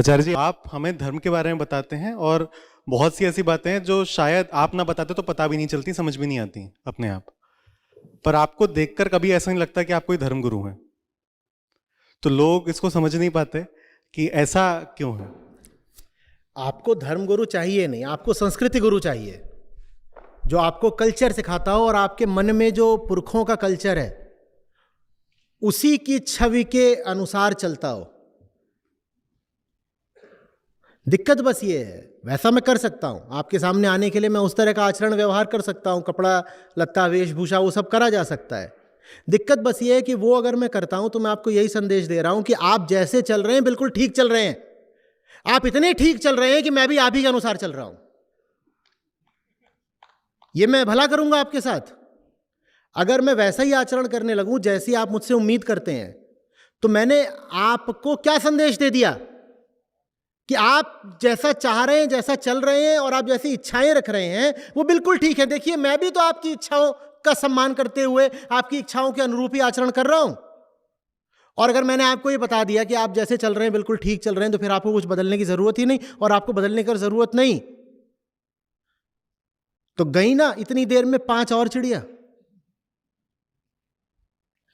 आचार्य जी, आप हमें धर्म के बारे में बताते हैं और बहुत सी ऐसी बातें हैं जो शायद आप ना बताते तो पता भी नहीं चलती, समझ भी नहीं आती अपने आप। पर आपको देखकर कभी ऐसा नहीं लगता कि आप कोई धर्मगुरु हैं। तो लोग इसको समझ नहीं पाते कि ऐसा क्यों है। आपको धर्म गुरु चाहिए नहीं, आपको संस्कृति गुरु चाहिए, जो आपको कल्चर सिखाता हो और आपके मन में जो पुरखों का कल्चर है उसी की छवि के अनुसार चलता हो। दिक्कत बस ये है, वैसा मैं कर सकता हूं, आपके सामने आने के लिए मैं उस तरह का आचरण व्यवहार कर सकता हूं, कपड़ा लत्ता वेशभूषा वो सब करा जा सकता है। दिक्कत बस ये है कि वो अगर मैं करता हूं तो मैं आपको यही संदेश दे रहा हूं कि आप जैसे चल रहे हैं बिल्कुल ठीक चल रहे हैं। आप इतने ठीक चल रहे हैं कि मैं भी आप ही के अनुसार चल रहा हूं। ये मैं भला करूंगा आपके साथ। अगर मैं वैसा ही आचरण करने लगूं जैसी आप मुझसे उम्मीद करते हैं तो मैंने आपको क्या संदेश दे दिया कि आप जैसा चाह रहे हैं, जैसा चल रहे हैं और आप जैसी इच्छाएं रख रहे हैं वो बिल्कुल ठीक है। देखिए, मैं भी तो आपकी इच्छाओं का सम्मान करते हुए आपकी इच्छाओं के अनुरूप ही आचरण कर रहा हूं। और अगर मैंने आपको ये बता दिया कि आप जैसे चल रहे हैं बिल्कुल ठीक चल रहे हैं तो फिर आपको कुछ बदलने की जरूरत ही नहीं, और आपको बदलने की जरूरत नहीं तो गई ना इतनी देर में 5 और चिड़िया।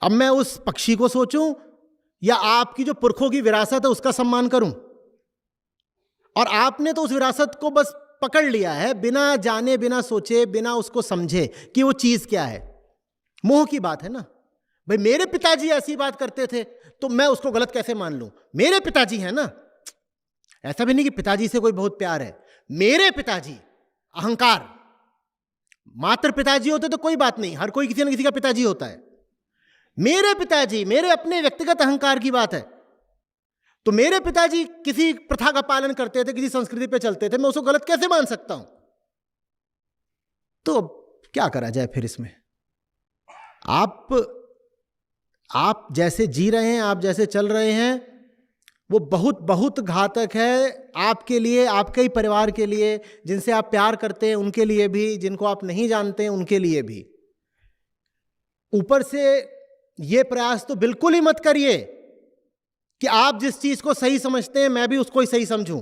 अब मैं उस पक्षी को सोचूं या आपकी जो पुरखों की विरासत है उसका सम्मान करूं? और आपने तो उस विरासत को बस पकड़ लिया है बिना जाने, बिना सोचे, बिना उसको समझे कि वो चीज क्या है। मोह की बात है ना भाई। मेरे पिताजी ऐसी बात करते थे तो मैं उसको गलत कैसे मान लूं? मेरे पिताजी हैं ना। ऐसा भी नहीं कि पिताजी से कोई बहुत प्यार है। मेरे पिताजी, अहंकार। मात्र पिताजी होते तो कोई बात नहीं, हर कोई किसी न किसी का पिताजी होता है। मेरे पिताजी, मेरे अपने व्यक्तिगत अहंकार की बात है। तो मेरे पिताजी किसी प्रथा का पालन करते थे, किसी संस्कृति पे चलते थे, मैं उसको गलत कैसे मान सकता हूं? तो क्या करा जाए फिर इसमें? आप जैसे जी रहे हैं, आप जैसे चल रहे हैं वो बहुत बहुत घातक है आपके लिए, आपके ही परिवार के लिए, जिनसे आप प्यार करते हैं उनके लिए भी, जिनको आप नहीं जानते हैं उनके लिए भी। ऊपर से ये प्रयास तो बिल्कुल ही मत करिए कि आप जिस चीज को सही समझते हैं मैं भी उसको ही सही समझूं,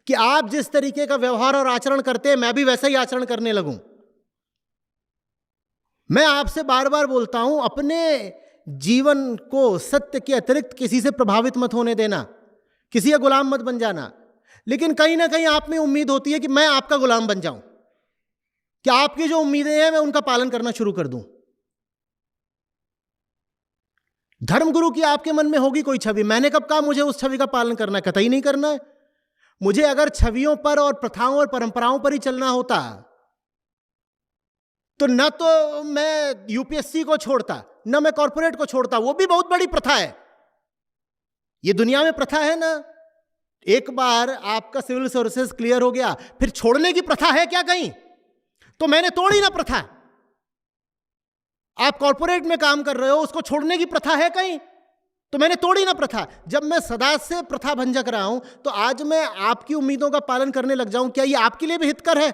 कि आप जिस तरीके का व्यवहार और आचरण करते हैं मैं भी वैसा ही आचरण करने लगूं। मैं आपसे बार बार बोलता हूं, अपने जीवन को सत्य के अतिरिक्त किसी से प्रभावित मत होने देना, किसी का गुलाम मत बन जाना। लेकिन कहीं ना कहीं आप में उम्मीद होती है कि मैं आपका गुलाम बन जाऊं, कि आपकी जो उम्मीदें हैं मैं उनका पालन करना शुरू कर दूं। धर्मगुरु की आपके मन में होगी कोई छवि। मैंने कब कहा मुझे उस छवि का पालन करना है? कतई नहीं करना है। मुझे अगर छवियों पर और प्रथाओं और परंपराओं पर ही चलना होता तो न तो मैं यूपीएससी को छोड़ता, न मैं कॉर्पोरेट को छोड़ता। वो भी बहुत बड़ी प्रथा है। ये दुनिया में प्रथा है ना। एक बार आपका सिविल सर्विसेज क्लियर हो गया, फिर छोड़ने की प्रथा है क्या कहीं? तो मैंने तोड़ी ना प्रथा। आप कॉर्पोरेट में काम कर रहे हो, उसको छोड़ने की प्रथा है कहीं? तो मैंने तोड़ी ना प्रथा। जब मैं सदा से प्रथा भंजक रहा हूं तो आज मैं आपकी उम्मीदों का पालन करने लग जाऊं, क्या ये आपके लिए भी हितकर है?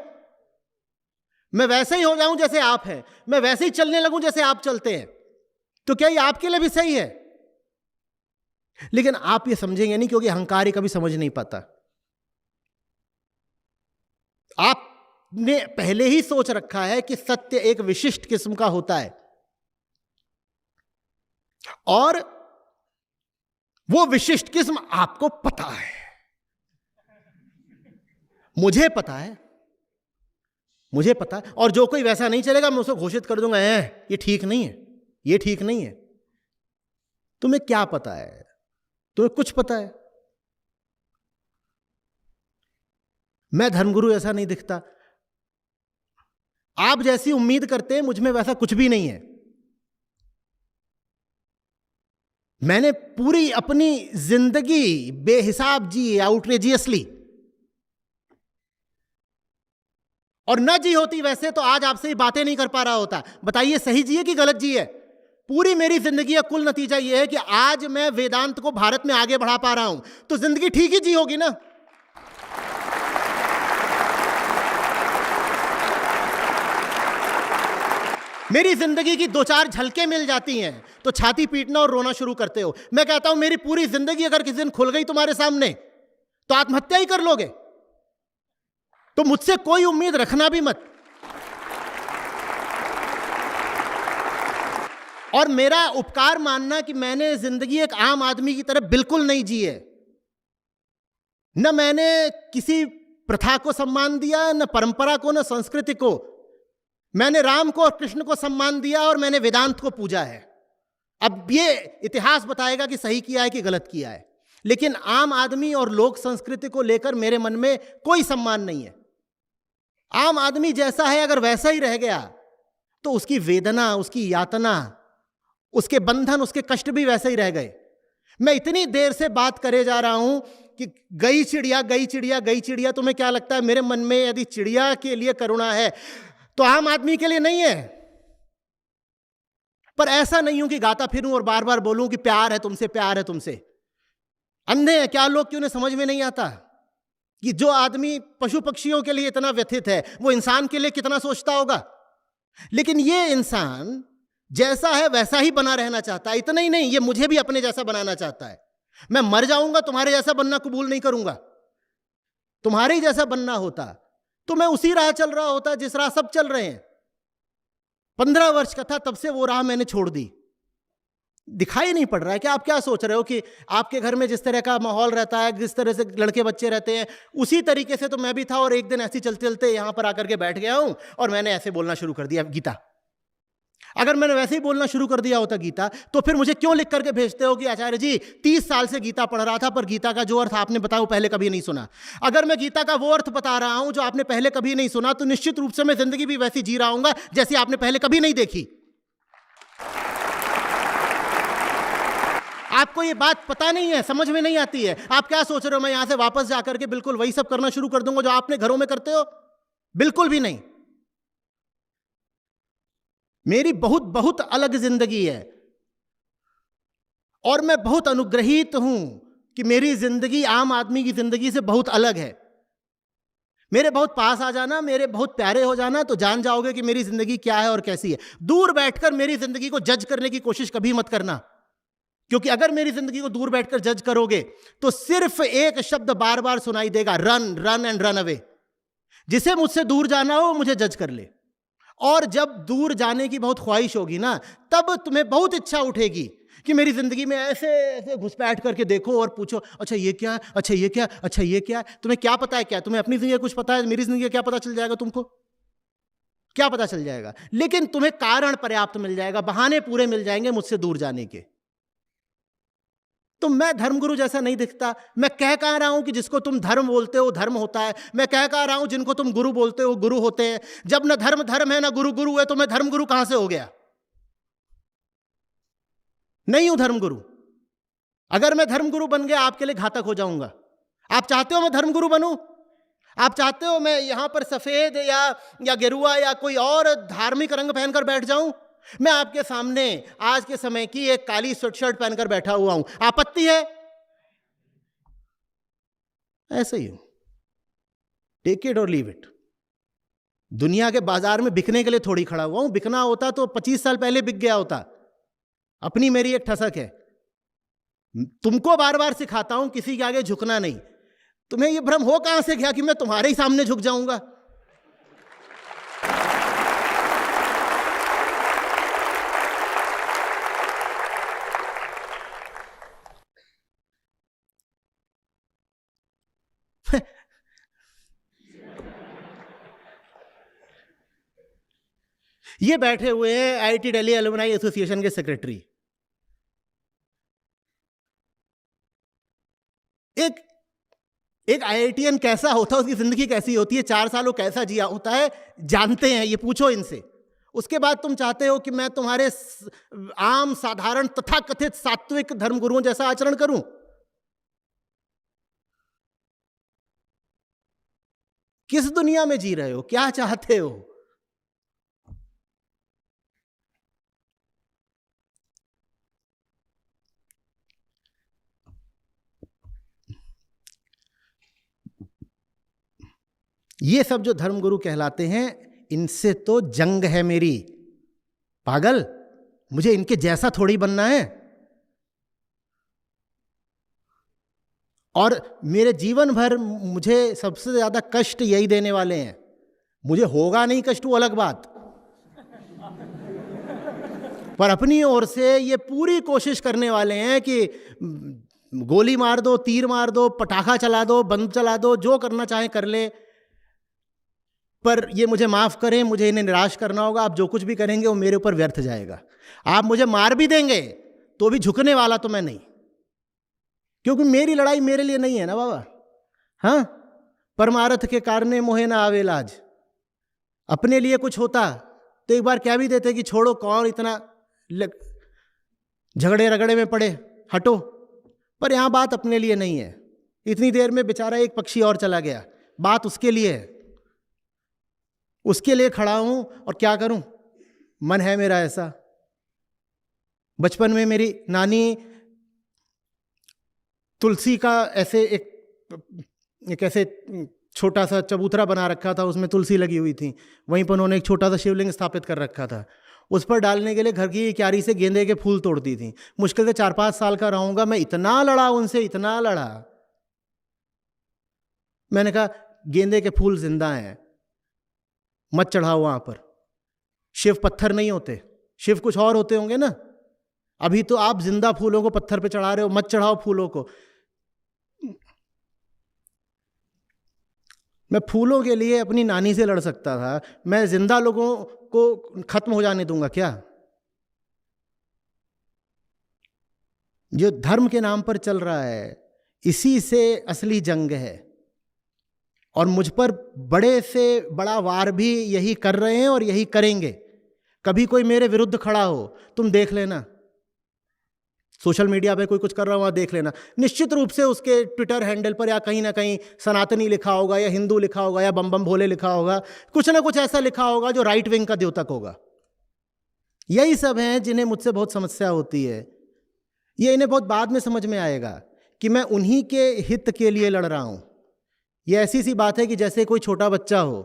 मैं वैसे ही हो जाऊं जैसे आप हैं, मैं वैसे ही चलने लगूं जैसे आप चलते हैं, तो क्या ये आपके लिए भी सही है? लेकिन आप ये समझेंगे नहीं, क्योंकि अहंकारी कभी समझ नहीं पाता। आपने पहले ही सोच रखा है कि सत्य एक विशिष्ट किस्म का होता है और वो विशिष्ट किस्म आपको पता है, मुझे पता है, मुझे पता है। और जो कोई वैसा नहीं चलेगा मैं उसको घोषित कर दूंगा, ये ठीक नहीं है, ये ठीक नहीं है। तुम्हें क्या पता है? तुम्हें कुछ पता है? मैं धर्मगुरु ऐसा नहीं दिखता। आप जैसी उम्मीद करते हैं मुझ में वैसा कुछ भी नहीं है। मैंने पूरी अपनी जिंदगी बेहिसाब जी, आउटरेजियसली, और न जी होती वैसे तो आज आपसे ही बातें नहीं कर पा रहा होता। बताइए सही जी है कि गलत जी है? पूरी मेरी जिंदगी का कुल नतीजा यह है कि आज मैं वेदांत को भारत में आगे बढ़ा पा रहा हूं, तो जिंदगी ठीक ही जी होगी ना। मेरी जिंदगी की 2-4 झलकें मिल जाती हैं तो छाती पीटना और रोना शुरू करते हो। मैं कहता हूं मेरी पूरी जिंदगी अगर किसी दिन खुल गई तुम्हारे सामने तो आत्महत्या ही कर लोगे। तो मुझसे कोई उम्मीद रखना भी मत। और मेरा उपकार मानना कि मैंने जिंदगी एक आम आदमी की तरह बिल्कुल नहीं जी है। न मैंने किसी प्रथा को सम्मान दिया, न परंपरा को, न संस्कृति को। मैंने राम को और कृष्ण को सम्मान दिया और मैंने वेदांत को पूजा है। अब ये इतिहास बताएगा कि सही किया है कि गलत किया है, लेकिन आम आदमी और लोक संस्कृति को लेकर मेरे मन में कोई सम्मान नहीं है। आम आदमी जैसा है अगर वैसा ही रह गया तो उसकी वेदना, उसकी यातना, उसके बंधन, उसके कष्ट भी वैसे ही रह गए। मैं इतनी देर से बात करे जा रहा हूं कि गई चिड़िया, गई चिड़िया, गई चिड़िया। तुम्हें क्या लगता है मेरे मन में यदि चिड़िया के लिए करुणा है तो आम आदमी के लिए नहीं है? पर ऐसा नहीं हूं कि गाता फिरूं और बार बार बोलूं कि प्यार है तुमसे, प्यार है तुमसे। अंधे हैं क्या लोग कि उन्हें समझ में नहीं आता कि जो आदमी पशु पक्षियों के लिए इतना व्यथित है वो इंसान के लिए कितना सोचता होगा। लेकिन ये इंसान जैसा है वैसा ही बना रहना चाहता है। इतना ही नहीं, ये मुझे भी अपने जैसा बनाना चाहता है। मैं मर जाऊंगा, तुम्हारे जैसा बनना कबूल नहीं करूंगा। तुम्हारे ही जैसा बनना होता तो मैं उसी राह चल रहा होता जिस राह सब चल रहे हैं। 15 वर्ष का था तब से वो राह मैंने छोड़ दी। दिखाई नहीं पड़ रहा है कि आप क्या सोच रहे हो कि आपके घर में जिस तरह का माहौल रहता है, जिस तरह से लड़के बच्चे रहते हैं, उसी तरीके से तो मैं भी था। और एक दिन ऐसे चलते चलते यहां पर आकर के बैठ गया हूं और मैंने ऐसे बोलना शुरू कर दिया गीता। अगर मैंने वैसे ही बोलना शुरू कर दिया होता गीता, तो फिर मुझे क्यों लिख करके भेजते हो कि आचार्य जी 30 साल से गीता पढ़ रहा था पर गीता का जो अर्थ आपने बताया वो पहले कभी नहीं सुना। अगर मैं गीता का वो अर्थ बता रहा हूं जो आपने पहले कभी नहीं सुना तो निश्चित रूप से मैं जिंदगी भी वैसी जी रहा हूंगा जैसी आपने पहले कभी नहीं देखी। आपको ये बात पता नहीं है, समझ में नहीं आती है। आप क्या सोच रहे हो मैं यहां से वापस जाकर के बिल्कुल वही सब करना शुरू कर दूंगा जो आपने घरों में करते हो? बिल्कुल भी नहीं। मेरी बहुत बहुत अलग जिंदगी है और मैं बहुत अनुग्रहित हूं कि मेरी जिंदगी आम आदमी की जिंदगी से बहुत अलग है। मेरे बहुत पास आ जाना, मेरे बहुत प्यारे हो जाना तो जान जाओगे कि मेरी जिंदगी क्या है और कैसी है। दूर बैठकर मेरी जिंदगी को जज करने की कोशिश कभी मत करना, क्योंकि अगर मेरी जिंदगी को दूर बैठकर जज करोगे तो सिर्फ एक शब्द बार बार सुनाई देगा, run run and run away. जिसे मुझसे दूर जाना हो मुझे जज कर ले। और जब दूर जाने की बहुत ख्वाहिश होगी ना, तब तुम्हें बहुत इच्छा उठेगी कि मेरी जिंदगी में ऐसे ऐसे घुसपैठ करके देखो और पूछो अच्छा ये क्या, अच्छा ये क्या, अच्छा ये क्या। तुम्हें क्या पता है? क्या तुम्हें अपनी जिंदगी कुछ पता है? मेरी जिंदगी का क्या पता चल जाएगा? तुमको क्या पता चल जाएगा? लेकिन तुम्हें कारण पर्याप्त मिल जाएगा, बहाने पूरे मिल जाएंगे मुझसे दूर जाने के। तो मैं धर्मगुरु जैसा नहीं दिखता। मैं कह रहा हूं कि जिसको तुम धर्म बोलते हो धर्म होता है। मैं कह रहा हूं जिनको तुम गुरु बोलते हो गुरु होते हैं। जब न धर्म धर्म है, ना गुरु गुरु है, तो मैं धर्मगुरु कहां से हो गया? नहीं हूं धर्मगुरु। अगर मैं धर्मगुरु बन गया आपके लिए घातक हो जाऊंगा। आप चाहते हो मैं धर्मगुरु बनूं? आप चाहते हो मैं यहां पर सफेद या गेरुआ या कोई और धार्मिक रंग पहनकर बैठ जाऊं? मैं आपके सामने आज के समय की एक काली स्वेटशर्ट पहनकर बैठा हुआ हूं। आपत्ति है? ऐसे ही हूं, टेक इट और लीव इट। दुनिया के बाजार में बिकने के लिए थोड़ी खड़ा हुआ हूं। बिकना होता तो 25 साल पहले बिक गया होता। अपनी मेरी एक ठसक है। तुमको बार बार सिखाता हूं किसी के आगे झुकना नहीं। तुम्हें यह भ्रम हो कहां से गया कि मैं तुम्हारे ही सामने झुक जाऊंगा? ये बैठे हुए हैं आईआईटी दिल्ली एलुमनाई एसोसिएशन के सेक्रेटरी। एक आईआईटीएन कैसा होता है, उसकी जिंदगी कैसी होती है, 4 साल वो कैसा जिया होता है, जानते हैं। ये पूछो इनसे। उसके बाद तुम चाहते हो कि मैं तुम्हारे आम साधारण तथाकथित सात्विक धर्मगुरुओं जैसा आचरण करूं? किस दुनिया में जी रहे हो? क्या चाहते हो? ये सब जो धर्मगुरु कहलाते हैं इनसे तो जंग है मेरी। पागल, मुझे इनके जैसा थोड़ी बनना है। और मेरे जीवन भर मुझे सबसे ज़्यादा कष्ट यही देने वाले हैं। मुझे होगा नहीं कष्ट, वो अलग बात, पर अपनी ओर से ये पूरी कोशिश करने वाले हैं कि गोली मार दो, तीर मार दो, पटाखा चला दो, बंद चला दो, जो करना चाहे कर ले, पर ये मुझे माफ़ करें, मुझे इन्हें निराश करना होगा। आप जो कुछ भी करेंगे वो मेरे ऊपर व्यर्थ जाएगा। आप मुझे मार भी देंगे तो भी झुकने वाला तो मैं नहीं, क्योंकि मेरी लड़ाई मेरे लिए नहीं है ना बाबा। हाँ, परमार्थ के कारणे मोहे ना आवे लाज। अपने लिए कुछ होता तो एक बार क्या भी देते कि छोड़ो, कौन इतना झगड़े रगड़े में पड़े, हटो। पर यहाँ बात अपने लिए नहीं है। इतनी देर में बेचारा एक पक्षी और चला गया, बात उसके लिए है, उसके लिए खड़ा हूं। और क्या करूं, मन है मेरा ऐसा। बचपन में मेरी नानी तुलसी का ऐसे एक ऐसे छोटा सा चबूतरा बना रखा था, उसमें तुलसी लगी हुई थी। वहीं पर उन्होंने एक छोटा सा शिवलिंग स्थापित कर रखा था। उस पर डालने के लिए घर की क्यारी से गेंदे के फूल तोड़ती थी। मुश्किल से 4-5 साल का रहूंगा, मैं इतना लड़ा उनसे, इतना लड़ा। मैंने कहा गेंदे के फूल जिंदा हैं, मत चढ़ाओ वहां पर। शिव पत्थर नहीं होते, शिव कुछ और होते होंगे ना। अभी तो आप जिंदा फूलों को पत्थर पे चढ़ा रहे हो, मत चढ़ाओ फूलों को। मैं फूलों के लिए अपनी नानी से लड़ सकता था, मैं जिंदा लोगों को खत्म हो जाने दूंगा क्या? जो धर्म के नाम पर चल रहा है, इसी से असली जंग है। और मुझ पर बड़े से बड़ा वार भी यही कर रहे हैं और यही करेंगे। कभी कोई मेरे विरुद्ध खड़ा हो, तुम देख लेना, सोशल मीडिया पे कोई कुछ कर रहा हो, वहाँ देख लेना, निश्चित रूप से उसके ट्विटर हैंडल पर या कहीं ना कहीं सनातनी लिखा होगा, या हिंदू लिखा होगा, या बम बम भोले लिखा होगा, कुछ ना कुछ ऐसा लिखा होगा जो राइट विंग का द्योतक होगा। यही सब हैं जिन्हें मुझसे बहुत समस्या होती है। ये इन्हें बहुत बाद में समझ में आएगा कि मैं उन्हीं के हित के लिए लड़ रहा हूं। ये ऐसी सी बात है कि जैसे कोई छोटा बच्चा हो,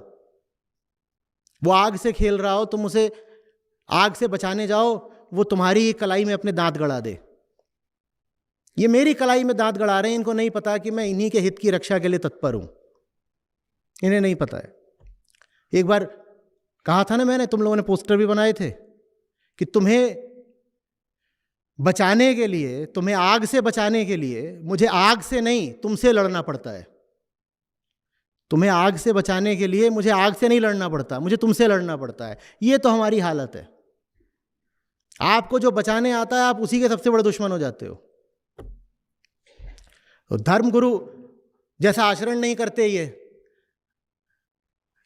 वो आग से खेल रहा हो, तुम उसे आग से बचाने जाओ, वो तुम्हारी कलाई में अपने दांत गड़ा दे। ये मेरी कलाई में दांत गड़ा रहे हैं, इनको नहीं पता कि मैं इन्हीं के हित की रक्षा के लिए तत्पर हूं। इन्हें नहीं पता है। एक बार कहा था ना मैंने, तुम लोगों ने पोस्टर भी बनाए थे कि तुम्हें बचाने के लिए, तुम्हें आग से बचाने के लिए मुझे आग से नहीं तुमसे लड़ना पड़ता है। तुम्हें आग से बचाने के लिए मुझे आग से नहीं लड़ना पड़ता, मुझे तुमसे लड़ना पड़ता है। ये तो हमारी हालत है। आपको जो बचाने आता है, आप उसी के सबसे बड़े दुश्मन हो जाते हो। तो धर्मगुरु जैसा आचरण नहीं करते,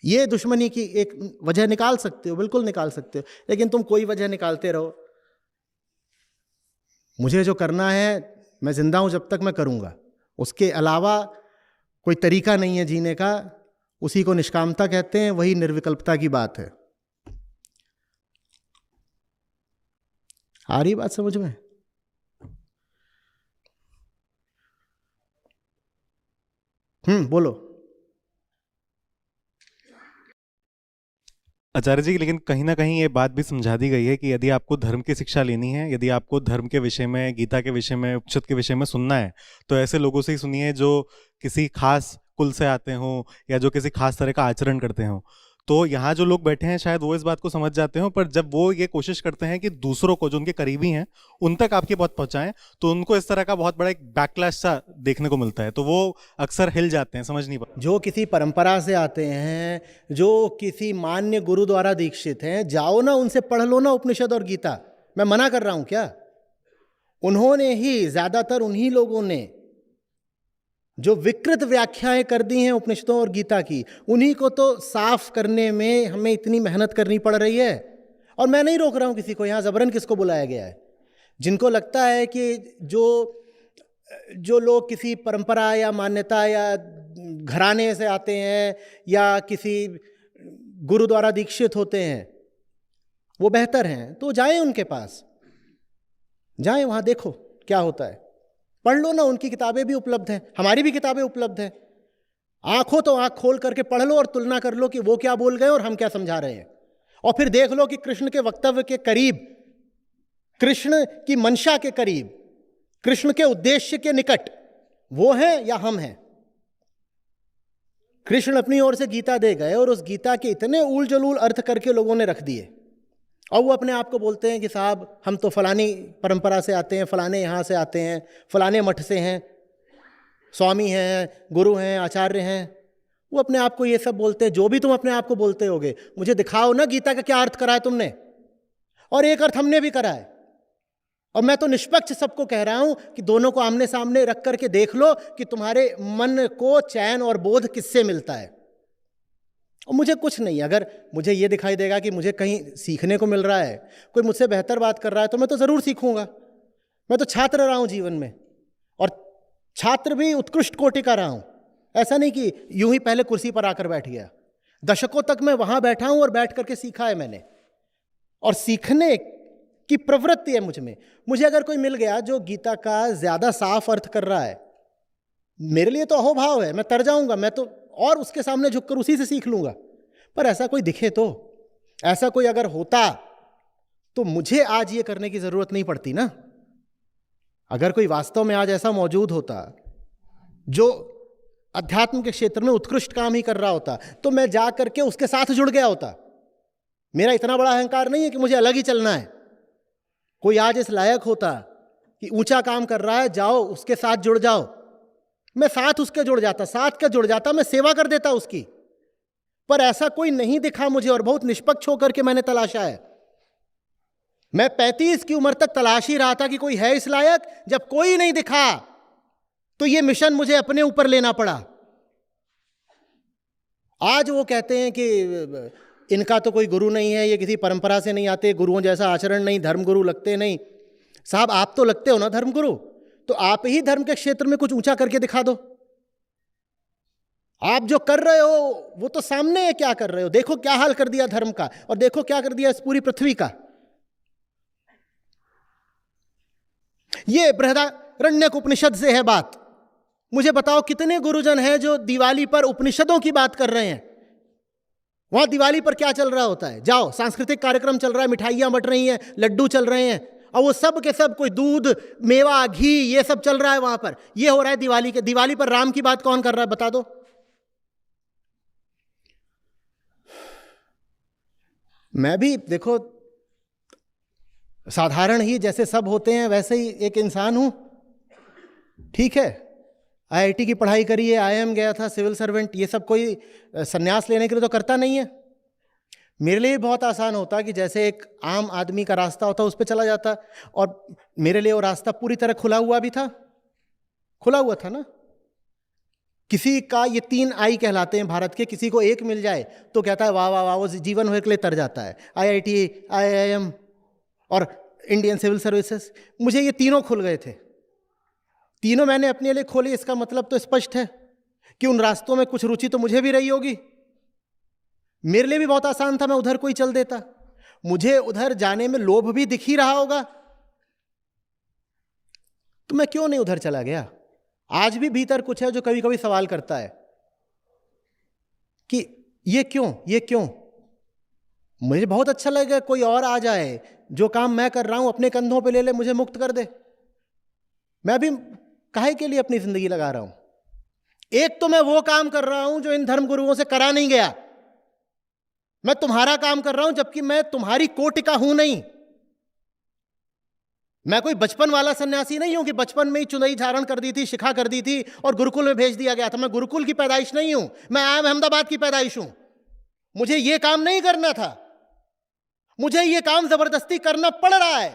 ये दुश्मनी की एक वजह निकाल सकते हो, बिल्कुल निकाल सकते हो, लेकिन तुम कोई वजह निकालते रहो। मुझे जो करना है, मैं जिंदा हूं जब तक मैं करूंगा, उसके अलावा कोई तरीका नहीं है जीने का। उसी को निष्कामता कहते हैं, वही निर्विकल्पता की बात है। आ रही बात समझ में? बोलो। आचार्य जी, लेकिन कहीं ना कहीं ये बात भी समझा दी गई है कि यदि आपको धर्म की शिक्षा लेनी है, यदि आपको धर्म के विषय में, गीता के विषय में, उपनिषद के विषय में सुनना है, तो ऐसे लोगों से ही सुनिए जो किसी खास कुल से आते हों या जो किसी खास तरह का आचरण करते हों। तो यहाँ जो लोग बैठे हैं शायद वो इस बात को समझ जाते हो, पर जब वो ये कोशिश करते हैं कि दूसरों को, जो उनके करीबी हैं, उन तक आपकी बात पहुंचाएं, तो उनको इस तरह का बहुत बड़ा एक बैकलैश सा देखने को मिलता है। तो वो अक्सर हिल जाते हैं, समझ नहीं पाते। जो किसी परंपरा से आते हैं, जो किसी मान्य गुरु द्वारा दीक्षित हैं, जाओ ना उनसे पढ़ लो ना उपनिषद और गीता। मैं मना कर रहा हूं क्या? उन्होंने ही, ज्यादातर उन्हीं लोगों ने जो विकृत व्याख्याएं कर दी हैं उपनिषदों और गीता की, उन्हीं को तो साफ करने में हमें इतनी मेहनत करनी पड़ रही है। और मैं नहीं रोक रहा हूं किसी को, यहां जबरन किसको बुलाया गया है। जिनको लगता है कि जो लोग किसी परंपरा या मान्यता या घराने से आते हैं या किसी गुरु द्वारा दीक्षित होते हैं, वो बेहतर हैं, तो जाएं उनके पास, जाएं वहां, देखो क्या होता है, पढ़ लो ना। उनकी किताबें भी उपलब्ध हैं, हमारी भी किताबें उपलब्ध हैं। आंखों तो आंख खोल करके पढ़ लो और तुलना कर लो कि वो क्या बोल गए और हम क्या समझा रहे हैं। और फिर देख लो कि कृष्ण के वक्तव्य के करीब, कृष्ण की मंशा के करीब, कृष्ण के उद्देश्य के निकट वो हैं या हम हैं? कृष्ण अपनी ओर से गीता दे गए और उस गीता के इतने उल जलूल अर्थ करके लोगों ने रख दिए, और वो अपने आप को बोलते हैं कि साहब हम तो फलानी परंपरा से आते हैं, फलाने यहाँ से आते हैं, फलाने मठ से हैं, स्वामी हैं, गुरु हैं, आचार्य हैं। वो अपने आप को ये सब बोलते हैं। जो भी तुम अपने आप को बोलते होगे, मुझे दिखाओ ना गीता का क्या अर्थ करा है तुमने। और एक अर्थ हमने भी करा है, और मैं तो निष्पक्ष सबको कह रहा हूं कि दोनों को आमने सामने रख करके देख लो कि तुम्हारे मन को चैन और बोध किससे मिलता है। और मुझे कुछ नहीं, अगर मुझे ये दिखाई देगा कि मुझे कहीं सीखने को मिल रहा है, कोई मुझसे बेहतर बात कर रहा है, तो मैं तो ज़रूर सीखूंगा। मैं तो छात्र रहा हूं जीवन में, और छात्र भी उत्कृष्ट कोटि का रहा हूं। ऐसा नहीं कि यूं ही पहले कुर्सी पर आकर बैठ गया। दशकों तक मैं वहां बैठा हूं और बैठ करके सीखा है मैंने, और सीखने की प्रवृत्ति है मुझ में। मुझे अगर कोई मिल गया जो गीता का ज्यादा साफ अर्थ कर रहा है, मेरे लिए तो अहोभाव है, मैं तर जाऊंगा, मैं तो और उसके सामने झुककर उसी से सीख लूंगा। पर ऐसा कोई दिखे तो, ऐसा कोई अगर होता तो मुझे आज ये करने की जरूरत नहीं पड़ती ना। अगर कोई वास्तव में आज ऐसा मौजूद होता जो अध्यात्म के क्षेत्र में उत्कृष्ट काम ही कर रहा होता, तो मैं जा करके उसके साथ जुड़ गया होता। मेरा इतना बड़ा अहंकार नहीं है कि मुझे अलग ही चलना है। कोई आज इस लायक होता कि ऊंचा काम कर रहा है, जाओ उसके साथ जुड़ जाओ, मैं साथ उसके जुड़ जाता, साथ के जुड़ जाता, मैं सेवा कर देता उसकी। पर ऐसा कोई नहीं दिखा मुझे, और बहुत निष्पक्ष होकर के मैंने तलाशा है। मैं 35 की उम्र तक तलाश ही रहा था कि कोई है इस लायक। जब कोई नहीं दिखा तो यह मिशन मुझे अपने ऊपर लेना पड़ा। आज वो कहते हैं कि इनका तो कोई गुरु नहीं है, ये किसी परंपरा से नहीं आते, गुरुओं जैसा आचरण नहीं, धर्मगुरु लगते नहीं। साहब आप तो लगते हो ना धर्मगुरु, तो आप ही धर्म के क्षेत्र में कुछ ऊंचा करके दिखा दो। आप जो कर रहे हो वो तो सामने है, क्या कर रहे हो। देखो क्या हाल कर दिया धर्म का, और देखो क्या कर दिया इस पूरी पृथ्वी का। ये बृहदारण्यक उपनिषद से है बात। मुझे बताओ कितने गुरुजन हैं जो दिवाली पर उपनिषदों की बात कर रहे हैं। वहां दिवाली पर क्या चल रहा होता है? जाओ, सांस्कृतिक कार्यक्रम चल रहा है, मिठाइयां बंट रही हैं, लड्डू चल रहे हैं, और वो सब के सब कोई दूध, मेवा, घी, ये सब चल रहा है वहां पर। ये हो रहा है दिवाली के। दिवाली पर राम की बात कौन कर रहा है, बता दो। मैं भी देखो साधारण ही जैसे सब होते हैं वैसे ही एक इंसान हूं, ठीक है। आईआईटी की पढ़ाई करी है, आईआईएम गया था, सिविल सर्वेंट, ये सब कोई संन्यास लेने के लिए तो करता नहीं है। मेरे लिए बहुत आसान होता कि जैसे एक आम आदमी का रास्ता होता उस पर चला जाता, और मेरे लिए वो रास्ता पूरी तरह खुला हुआ भी था, खुला हुआ था ना। किसी का ये 3 आई कहलाते हैं भारत के, किसी को एक मिल जाए तो कहता है वाह वाह वाह, वो जीवन भर के लिए तर जाता है। आईआईटी, आईआईएम और इंडियन सिविल सर्विसेज, मुझे ये तीनों खुल गए थे। तीनों मैंने अपने लिए खोले। इसका मतलब तो स्पष्ट है कि उन रास्तों में कुछ रुचि तो मुझे भी रही होगी। मेरे लिए भी बहुत आसान था, मैं उधर कोई चल देता। मुझे उधर जाने में लोभ भी दिख ही रहा होगा, तो मैं क्यों नहीं उधर चला गया। आज भी भीतर कुछ है जो कभी कभी सवाल करता है कि ये क्यों, ये क्यों। मुझे बहुत अच्छा लगेगा कोई और आ जाए, जो काम मैं कर रहा हूं अपने कंधों पे ले ले, मुझे मुक्त कर दे। मैं भी काहे के लिए अपनी जिंदगी लगा रहा हूं। एक तो मैं वो काम कर रहा हूं जो इन धर्मगुरुओं से करा नहीं गया। मैं तुम्हारा काम कर रहा हूं जबकि मैं तुम्हारी कोटि का हूं नहीं। मैं कोई बचपन वाला सन्यासी नहीं हूं कि बचपन में ही चुनई धारण कर दी थी, शिखा कर दी थी और गुरुकुल में भेज दिया गया था। मैं गुरुकुल की पैदाइश नहीं हूं, मैं आम अहमदाबाद की पैदाइश हूं। मुझे यह काम नहीं करना था, मुझे यह काम जबरदस्ती करना पड़ रहा है,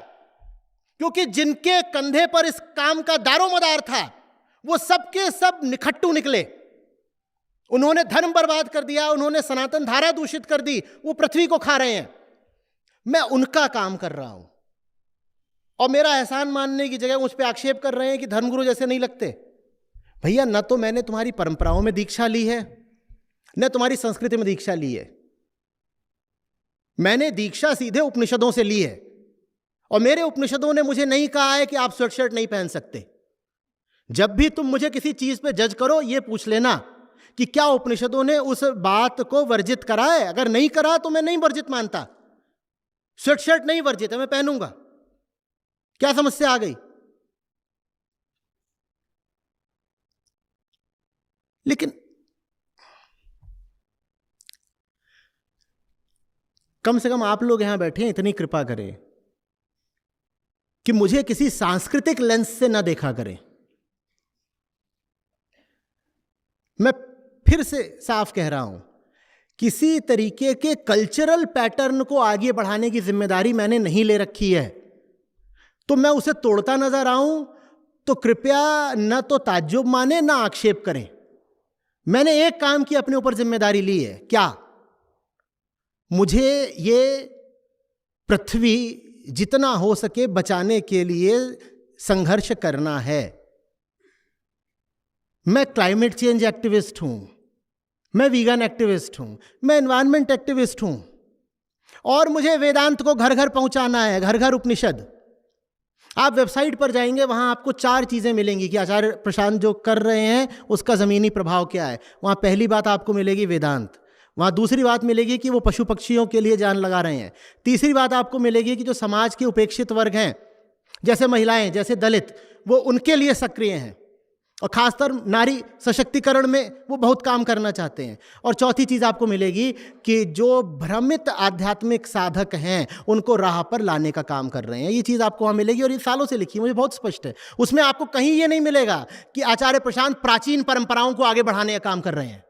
क्योंकि जिनके कंधे पर इस काम का दारोमदार था वो सबके सब निखट्टू निकले। उन्होंने धर्म बर्बाद कर दिया, उन्होंने सनातन धारा दूषित कर दी, वो पृथ्वी को खा रहे हैं। मैं उनका काम कर रहा हूं, और मेरा एहसान मानने की जगह मुझ पर आक्षेप कर रहे हैं कि धर्मगुरु जैसे नहीं लगते। भैया, न तो मैंने तुम्हारी परंपराओं में दीक्षा ली है, न तुम्हारी संस्कृति में दीक्षा ली है। मैंने दीक्षा सीधे उपनिषदों से ली है, और मेरे उपनिषदों ने मुझे नहीं कहा है कि आप स्वेटशर्ट नहीं पहन सकते। जब भी तुम मुझे किसी चीज पे जज करो, यह पूछ लेना कि क्या उपनिषदों ने उस बात को वर्जित करा है। अगर नहीं करा तो मैं नहीं वर्जित मानता। स्वेटशर्ट नहीं वर्जित है, मैं पहनूंगा। क्या समस्या आ गई? लेकिन कम से कम आप लोग यहां बैठे हैं, इतनी कृपा करें कि मुझे किसी सांस्कृतिक लेंस से ना देखा करें। मैं फिर से साफ कह रहा हूं, किसी तरीके के कल्चरल पैटर्न को आगे बढ़ाने की जिम्मेदारी मैंने नहीं ले रखी है। तो मैं उसे तोड़ता नजर आऊं तो कृपया न तो ताज्जुब माने ना आक्षेप करें। मैंने एक काम की अपने ऊपर जिम्मेदारी ली है। क्या? मुझे ये पृथ्वी जितना हो सके बचाने के लिए संघर्ष करना है। मैं क्लाइमेट चेंज एक्टिविस्ट हूं, मैं वीगन एक्टिविस्ट हूं, मैं एनवायरनमेंट एक्टिविस्ट हूं, और मुझे वेदांत को घर घर पहुंचाना है, घर घर उपनिषद। आप वेबसाइट पर जाएंगे, वहां आपको 4 चीजें मिलेंगी कि आचार्य प्रशांत जो कर रहे हैं उसका जमीनी प्रभाव क्या है। वहां पहली बात आपको मिलेगी वेदांत, वहां दूसरी बात मिलेगी कि वो पशु पक्षियों के लिए जान लगा रहे हैं, तीसरी बात आपको मिलेगी कि जो समाज के उपेक्षित वर्ग हैं, जैसे महिलाएं, जैसे दलित, वो उनके लिए सक्रिय हैं, और खासकर नारी सशक्तिकरण में वो बहुत काम करना चाहते हैं। और चौथी चीज आपको मिलेगी कि जो भ्रमित आध्यात्मिक साधक हैं उनको राह पर लाने का काम कर रहे हैं। ये चीज आपको वहां मिलेगी, और ये सालों से लिखी है, मुझे बहुत स्पष्ट है। उसमें आपको कहीं ये नहीं मिलेगा कि आचार्य प्रशांत प्राचीन परंपराओं को आगे बढ़ाने का काम कर रहे हैं।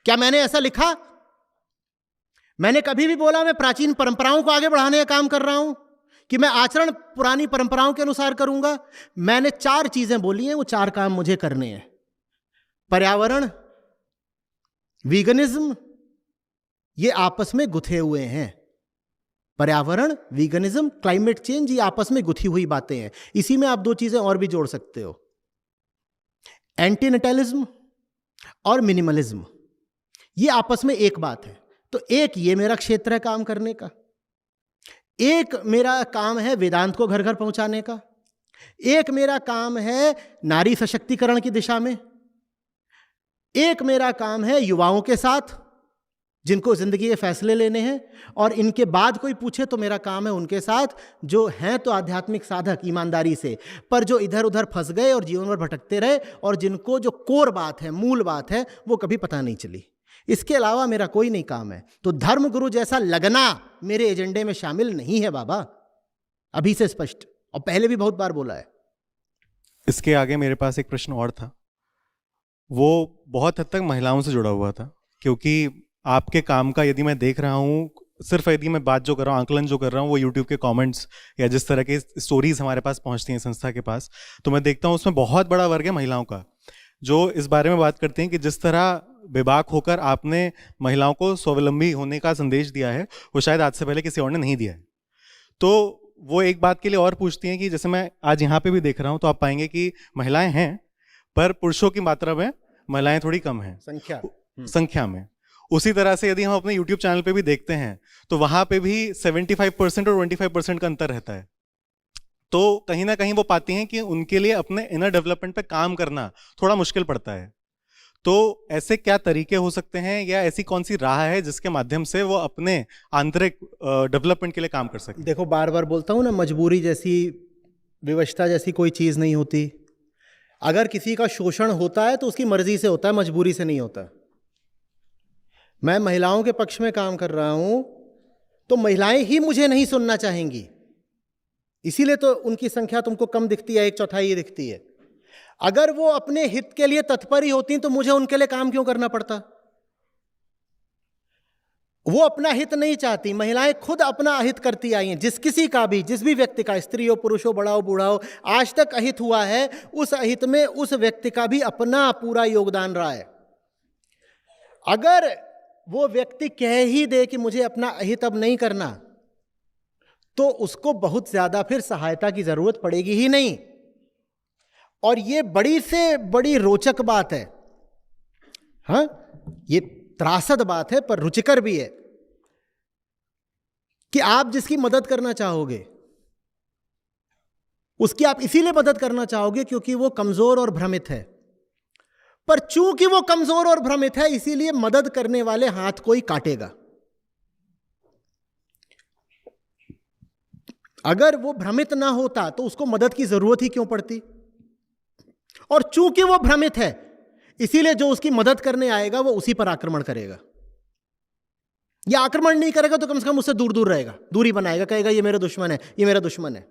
क्या मैंने ऐसा लिखा? मैंने कभी भी बोला मैं प्राचीन परंपराओं को आगे बढ़ाने का काम कर रहा हूं कि मैं आचरण पुरानी परंपराओं के अनुसार करूंगा? मैंने 4 चीजें बोली हैं, वो 4 काम मुझे करने हैं। पर्यावरण, वीगनिज्म, ये आपस में गुथे हुए हैं। पर्यावरण, वीगनिज्म, क्लाइमेट चेंज, ये आपस में गुथी हुई बातें हैं। इसी में आप 2 चीजें और भी जोड़ सकते हो, एंटीनेटलिज्म और मिनिमलिज्म। ये आपस में एक बात है। तो एक ये मेरा क्षेत्र है काम करने का, एक मेरा काम है वेदांत को घर घर पहुंचाने का, एक मेरा काम है नारी सशक्तिकरण की दिशा में, एक मेरा काम है युवाओं के साथ जिनको जिंदगी के फैसले लेने हैं, और इनके बाद कोई पूछे तो मेरा काम है उनके साथ जो हैं तो आध्यात्मिक साधक ईमानदारी से, पर जो इधर उधर फंस गए और जीवन भर भटकते रहे, और जिनको जो कोर बात है, मूल बात है, वो कभी पता नहीं चली। इसके अलावा मेरा कोई नहीं काम है। तो धर्म गुरु जैसा लगना मेरे एजेंडे में शामिल नहीं है बाबा, अभी से स्पष्ट, और पहले भी बहुत बार बोला है। इसके आगे मेरे पास एक प्रश्न और था, वो बहुत हद तक महिलाओं से जुड़ा हुआ था, क्योंकि आपके काम का यदि मैं देख रहा हूँ, सिर्फ यदि मैं बात जो कर रहा हूँ, आंकलन जो कर रहा हूँ, वो यूट्यूब के कमेंट्स या जिस तरह के स्टोरीज हमारे पास पहुँचती हैं संस्था के पास, तो मैं देखता हूँ उसमें बहुत बड़ा वर्ग है महिलाओं का, जो इस बारे में बात करते हैं कि जिस तरह बेबाक होकर आपने महिलाओं को स्वावलंबी होने का संदेश दिया है, वो शायद आज से पहले किसी और ने नहीं दिया है। तो वो एक बात के लिए और पूछती हैं कि जैसे मैं आज यहाँ पे भी देख रहा हूँ, तो आप पाएंगे कि महिलाएं हैं, पर पुरुषों की मात्रा में महिलाएं थोड़ी कम हैं संख्या में। उसी तरह से यदि हम अपने YouTube चैनल पे भी देखते हैं, तो वहां पे भी 75% और 25% का अंतर रहता है। तो कहीं ना कहीं वो पाती हैं कि उनके लिए अपने इनर डेवलपमेंट पे काम करना थोड़ा मुश्किल पड़ता है। तो ऐसे क्या तरीके हो सकते हैं, या ऐसी कौन सी राह है जिसके माध्यम से वो अपने आंतरिक डेवलपमेंट के लिए काम कर सकते हैं? देखो, बार बार बोलता हूं ना, मजबूरी जैसी, विवशता जैसी कोई चीज नहीं होती। अगर किसी का शोषण होता है तो उसकी मर्जी से होता है, मजबूरी से नहीं होता। मैं महिलाओं के पक्ष में काम कर रहा हूं, तो महिलाएं ही मुझे नहीं सुनना चाहेंगी, इसीलिए तो उनकी संख्या तुमको कम दिखती है, 1/4 ही दिखती है। अगर वो अपने हित के लिए तत्पर ही होती तो मुझे उनके लिए काम क्यों करना पड़ता? वो अपना हित नहीं चाहती, महिलाएं खुद अपना अहित करती आई हैं। जिस भी व्यक्ति का, स्त्री हो, पुरुष हो, बड़ा हो, बूढ़ा हो, आज तक अहित हुआ है, उस अहित में उस व्यक्ति का भी अपना पूरा योगदान रहा है। अगर वो व्यक्ति कह ही दे कि मुझे अपना अहित अब नहीं करना, तो उसको बहुत ज्यादा फिर सहायता की जरूरत पड़ेगी ही नहीं। और ये बड़ी से बड़ी रोचक बात है, हाँ, ये त्रासद बात है पर रुचिकर भी है, कि आप जिसकी मदद करना चाहोगे उसकी आप इसीलिए मदद करना चाहोगे क्योंकि वो कमजोर और भ्रमित है। पर चूंकि वो कमजोर और भ्रमित है, इसीलिए मदद करने वाले हाथ कोई काटेगा। अगर वो भ्रमित ना होता तो उसको मदद की जरूरत ही क्यों पड़ती? और चूंकि वो भ्रमित है, इसीलिए जो उसकी मदद करने आएगा वो उसी पर आक्रमण करेगा, या आक्रमण नहीं करेगा तो कम से कम उससे दूर दूर रहेगा, दूरी बनाएगा, कहेगा ये मेरा दुश्मन है, ये मेरा दुश्मन है।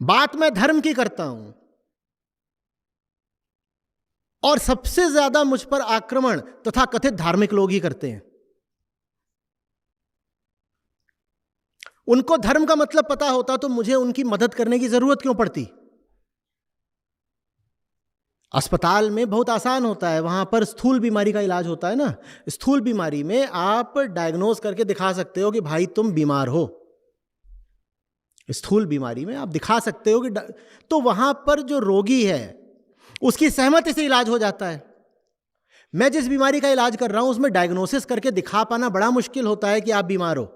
बात मैं धर्म की करता हूं, और सबसे ज्यादा मुझ पर आक्रमण तथा कथित धार्मिक लोग ही करते हैं। उनको धर्म का मतलब पता होता तो मुझे उनकी मदद करने की जरूरत क्यों पड़ती। अस्पताल में बहुत आसान होता है, वहां पर स्थूल बीमारी का इलाज होता है ना। स्थूल बीमारी में आप डायग्नोज करके दिखा सकते हो कि भाई तुम बीमार हो, स्थूल बीमारी में आप दिखा सकते हो कि तो वहां पर जो रोगी है उसकी सहमति से इलाज हो जाता है। मैं जिस बीमारी का इलाज कर रहा हूं उसमें डायग्नोसिस करके दिखा पाना बड़ा मुश्किल होता है कि आप बीमार हो।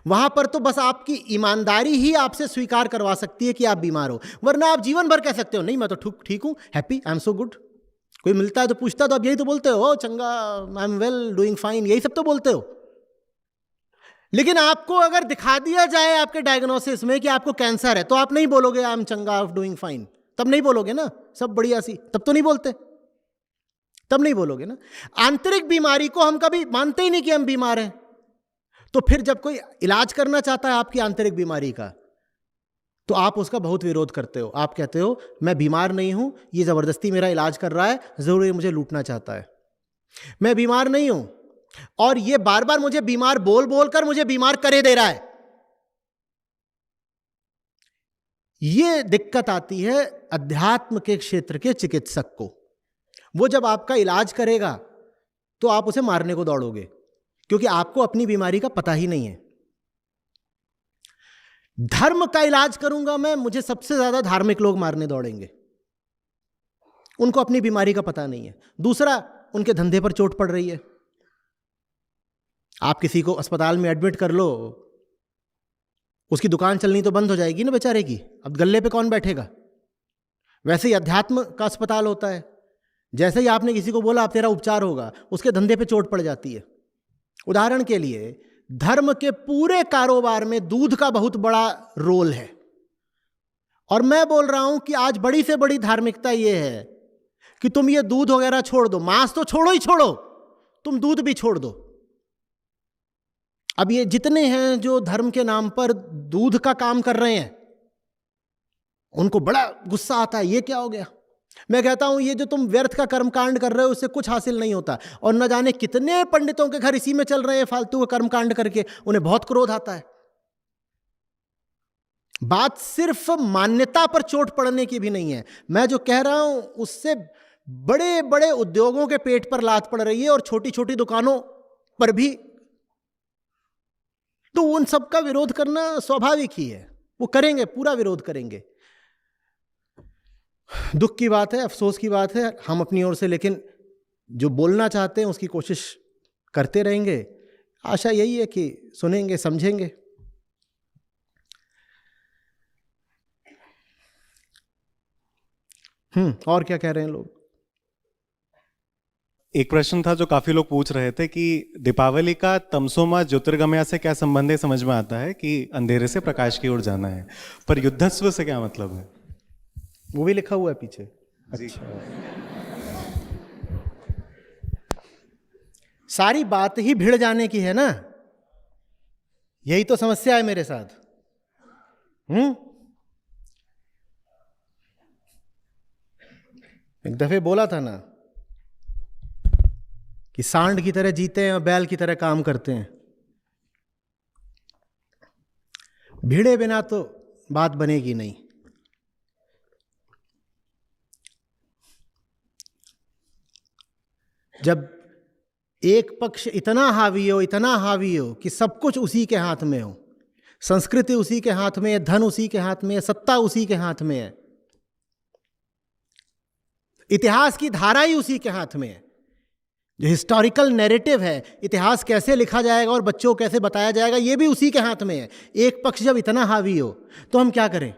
वहां पर तो बस आपकी ईमानदारी ही आपसे स्वीकार करवा सकती है कि आप बीमार हो, वरना आप जीवन भर कह सकते हो नहीं मैं तो ठीक हूं, happy, I am so good. कोई मिलता है तो पूछता है तो आप यही तो बोलते हो, चंगा, I am well, doing fine, यही सब तो बोलते हो। लेकिन आपको अगर दिखा दिया जाए आपके डायग्नोसिस में कि आपको कैंसर है, तो आप नहीं बोलोगे आई एम चंगा, ऑफ डूइंग फाइन, तब नहीं बोलोगे ना, सब बढ़िया सी, तब तो नहीं बोलते, तब नहीं बोलोगे ना। आंतरिक बीमारी को हम कभी मानते ही नहीं कि हम बीमार हैं, तो फिर जब कोई इलाज करना चाहता है आपकी आंतरिक बीमारी का, तो आप उसका बहुत विरोध करते हो। आप कहते हो मैं बीमार नहीं हूं, ये जबरदस्ती मेरा इलाज कर रहा है, जरूर ये मुझे लूटना चाहता है। मैं बीमार नहीं हूं और ये बार बार मुझे बीमार बोल बोल कर मुझे बीमार करे दे रहा है। ये दिक्कत आती है अध्यात्म के क्षेत्र के चिकित्सक को। वो जब आपका इलाज करेगा तो आप उसे मारने को दौड़ोगे, क्योंकि आपको अपनी बीमारी का पता ही नहीं है। धर्म का इलाज करूंगा मैं, मुझे सबसे ज्यादा धार्मिक लोग मारने दौड़ेंगे, उनको अपनी बीमारी का पता नहीं है। दूसरा, उनके धंधे पर चोट पड़ रही है। आप किसी को अस्पताल में एडमिट कर लो, उसकी दुकान चलनी तो बंद हो जाएगी ना बेचारे की, अब गल्ले पे कौन बैठेगा। वैसे ही अध्यात्म का अस्पताल होता है, जैसे ही आपने किसी को बोला आप तेरा उपचार होगा, उसके धंधे पे चोट पड़ जाती है। उदाहरण के लिए, धर्म के पूरे कारोबार में दूध का बहुत बड़ा रोल है, और मैं बोल रहा हूं कि आज बड़ी से बड़ी धार्मिकता यह है कि तुम ये दूध वगैरह छोड़ दो, मांस तो छोड़ो ही छोड़ो, तुम दूध भी छोड़ दो। अब ये जितने हैं जो धर्म के नाम पर दूध का काम कर रहे हैं, उनको बड़ा गुस्सा आता है, ये क्या हो गया। मैं कहता हूं ये जो तुम व्यर्थ का कर्मकांड कर रहे हो उससे कुछ हासिल नहीं होता, और न जाने कितने पंडितों के घर इसी में चल रहे हैं फालतू का कर्मकांड करके, उन्हें बहुत क्रोध आता है। बात सिर्फ मान्यता पर चोट पड़ने की भी नहीं है, मैं जो कह रहा हूं उससे बड़े बड़े उद्योगों के पेट पर लात पड़ रही है और छोटी छोटी दुकानों पर भी। तो उन सब का विरोध करना स्वाभाविक ही है, वो करेंगे, पूरा विरोध करेंगे। दुख की बात है, अफसोस की बात है, हम अपनी ओर से लेकिन जो बोलना चाहते हैं उसकी कोशिश करते रहेंगे। आशा यही है कि सुनेंगे, समझेंगे। और क्या कह रहे हैं लोग। एक प्रश्न था जो काफी लोग पूछ रहे थे कि दीपावली का तमसोमा ज्योतिर्गमया से क्या संबंध है। समझ में आता है कि अंधेरे से प्रकाश की ओर जाना है, पर युद्धस्व से क्या मतलब है। वो भी लिखा हुआ है पीछे। अच्छा, सारी बात ही भिड़ जाने की है ना, यही तो समस्या है मेरे साथ। एक दफे बोला था ना कि सांड की तरह जीते हैं और बैल की तरह काम करते हैं। भिड़े बिना तो बात बनेगी नहीं। जब एक पक्ष इतना हावी हो कि सब कुछ उसी के हाथ में हो, संस्कृति उसी के हाथ में है, धन उसी के हाथ में है, सत्ता उसी के हाथ में है, इतिहास की धारा ही उसी के हाथ में है, जो हिस्टोरिकल नैरेटिव है, इतिहास कैसे लिखा जाएगा और बच्चों को कैसे बताया जाएगा, ये भी उसी के हाथ में है। एक पक्ष जब इतना हावी हो तो हम क्या करें।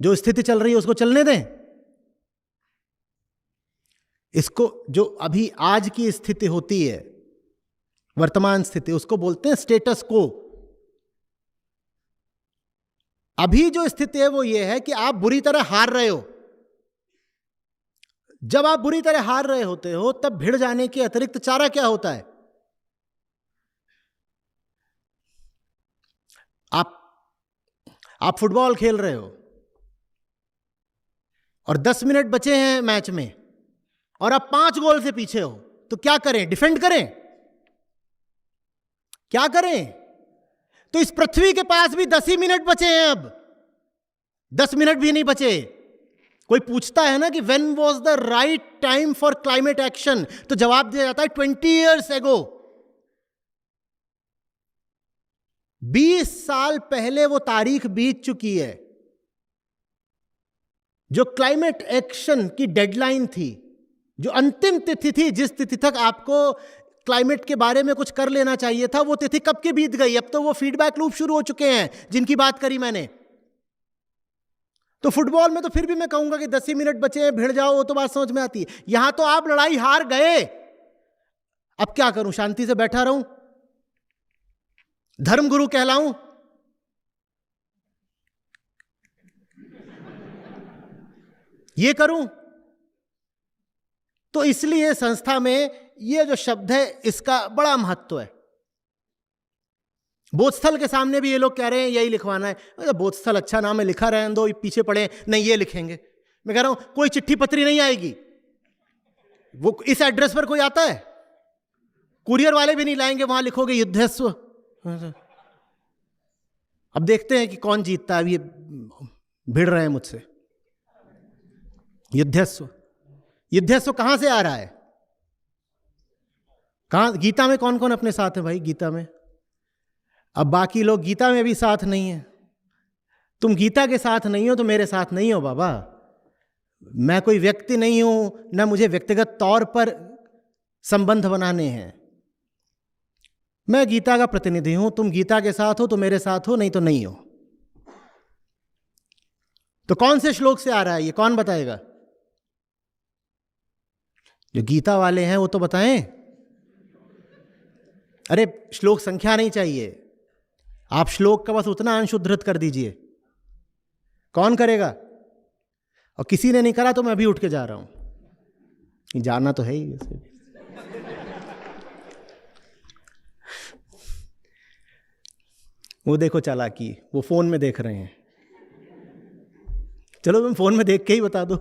जो स्थिति चल रही है उसको चलने दें। इसको जो अभी आज की स्थिति होती है, वर्तमान स्थिति, उसको बोलते हैं स्टेटस को। अभी जो स्थिति है वो ये है कि आप बुरी तरह हार रहे हो, जब आप बुरी तरह हार रहे होते हो तब भिड़ जाने के अतिरिक्त चारा क्या होता है? आप फुटबॉल खेल रहे हो और 10 मिनट बचे हैं मैच में और आप 5 गोल से पीछे हो, तो क्या करें? डिफेंड करें? क्या करें? तो इस पृथ्वी के पास भी 10 ही मिनट बचे हैं, अब 10 मिनट भी नहीं बचे। कोई पूछता है ना कि when was the right time for climate action, तो जवाब दिया जाता है 20 ईयर्स एगो। 20 साल पहले वो तारीख बीत चुकी है जो क्लाइमेट एक्शन की डेडलाइन थी, जो अंतिम तिथि थी, जिस तिथि तक आपको क्लाइमेट के बारे में कुछ कर लेना चाहिए था, वो तिथि कब के बीत गई। अब तो वो फीडबैक लूप शुरू हो चुके हैं जिनकी बात करी मैंने। तो फुटबॉल में तो फिर भी मैं कहूंगा कि 10 ही मिनट बचे हैं, भिड़ जाओ, वो तो बात समझ में आती है। यहां तो आप लड़ाई हार गए, अब क्या करूं? शांति से बैठा रहूं? धर्मगुरु कहलाऊं? ये करूं? तो इसलिए संस्था में ये जो शब्द है इसका बड़ा महत्व है। बोधस्थल के सामने भी ये लोग कह रहे हैं यही लिखवाना है। अरे बोधस्थल अच्छा नाम है, लिखा रहने दो, पीछे पड़े नहीं ये लिखेंगे। मैं कह रहा हूं कोई चिट्ठी पत्री नहीं आएगी, वो इस एड्रेस पर कोई आता है? कुरियर वाले भी नहीं लाएंगे, वहां लिखोगे युद्धस्व। अब देखते हैं कि कौन जीतता है। अब ये भिड़ रहे हैं मुझसे। युद्धस्व, युद्धस्व कहां से आ रहा है? कहां? गीता में कौन कौन अपने साथ है भाई? गीता में अब बाकी लोग गीता में भी साथ नहीं है। तुम गीता के साथ नहीं हो तो मेरे साथ नहीं हो बाबा। मैं कोई व्यक्ति नहीं हूं, ना मुझे व्यक्तिगत तौर पर संबंध बनाने हैं। मैं गीता का प्रतिनिधि हूं। तुम गीता के साथ हो तो मेरे साथ हो, नहीं तो नहीं हो। तो कौन से श्लोक से आ रहा है ये कौन बताएगा? जो गीता वाले हैं वो तो बताएं। अरे श्लोक संख्या नहीं चाहिए, आप श्लोक का बस उतना अंश उद्धृत कर दीजिए। कौन करेगा? और किसी ने नहीं करा तो मैं अभी उठ के जा रहा हूं। जाना तो है ही वैसे। वो देखो चालाकी, वो फोन में देख रहे हैं। चलो तुम फोन में देख के ही बता दो।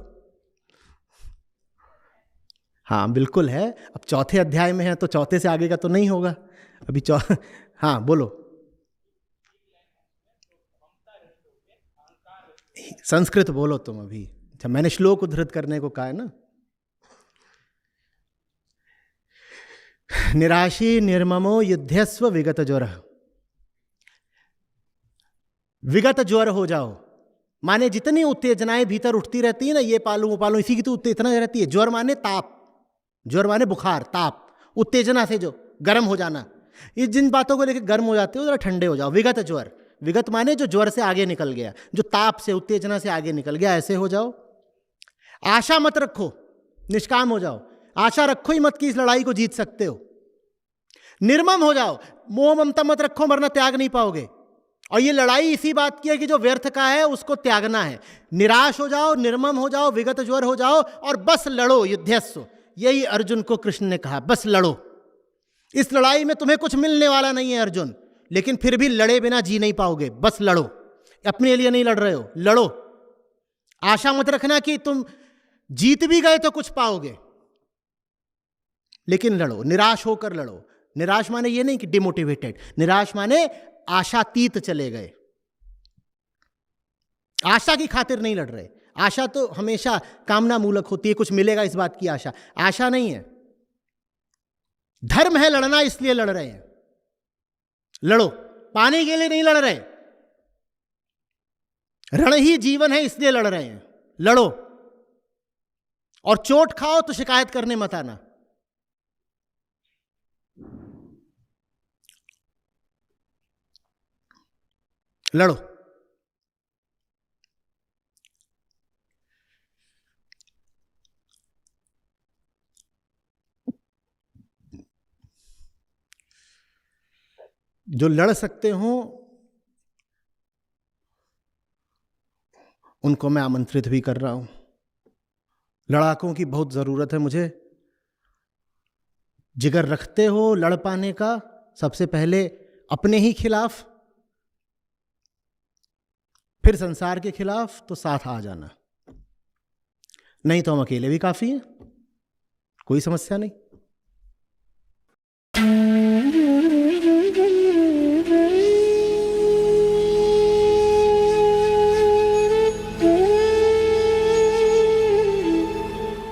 हाँ बिल्कुल है। अब चौथे अध्याय में है तो चौथे से आगे का तो नहीं होगा अभी। हाँ बोलो। संस्कृत बोलो तुम अभी। अच्छा मैंने श्लोक उद्धृत करने को कहा है ना। निराशी निर्ममो युध्यस्व विगत ज्वर। विगत ज्वर हो जाओ, माने जितनी उत्तेजनाएं भीतर उठती रहती है ना, ये पालू वो पालू, इसी की तो उत्तेजना रहती है। ज्वर माने ताप, ज्वर माने बुखार, ताप, उत्तेजना से जो गर्म हो जाना। ये जिन बातों को लेकर गर्म हो जाते हो जरा ठंडे हो जाओ। विगत ज्वर, विगत माने जो ज्वर से आगे निकल गया, जो ताप से उत्तेजना से आगे निकल गया, ऐसे हो जाओ। आशा मत रखो, निष्काम हो जाओ। आशा रखो ही मत कि इस लड़ाई को जीत सकते हो। निर्मम हो जाओ, मोह ममता मत रखो वरना त्याग नहीं पाओगे। और ये लड़ाई इसी बात की है कि जो व्यर्थ का है उसको त्यागना है। निराश हो जाओ, निर्मम हो जाओ, विगत ज्वर हो जाओ और बस लड़ो युद्धस्व। यही अर्जुन को कृष्ण ने कहा, बस लड़ो। इस लड़ाई में तुम्हें कुछ मिलने वाला नहीं है अर्जुन, लेकिन फिर भी लड़े बिना जी नहीं पाओगे। बस लड़ो, अपने लिए नहीं लड़ रहे हो, लड़ो। आशा मत रखना कि तुम जीत भी गए तो कुछ पाओगे, लेकिन लड़ो, निराश होकर लड़ो। निराश माने ये नहीं कि डिमोटिवेटेड, निराश माने आशातीत चले गए। आशा की खातिर नहीं लड़ रहे। आशा तो हमेशा कामना मूलक होती है, कुछ मिलेगा इस बात की आशा। आशा नहीं है, धर्म है लड़ना, इसलिए लड़ रहे हैं। लड़ो, पाने के लिए नहीं लड़ रहे। रण ही जीवन है इसलिए लड़ रहे हैं। लड़ो और चोट खाओ तो शिकायत करने मत आना। लड़ो। जो लड़ सकते हो उनको मैं आमंत्रित भी कर रहा हूं। लड़ाकों की बहुत जरूरत है मुझे। जिगर रखते हो लड़ पाने का, सबसे पहले अपने ही खिलाफ, फिर संसार के खिलाफ, तो साथ आ जाना। नहीं तो हम अकेले भी काफी हैं, कोई समस्या नहीं।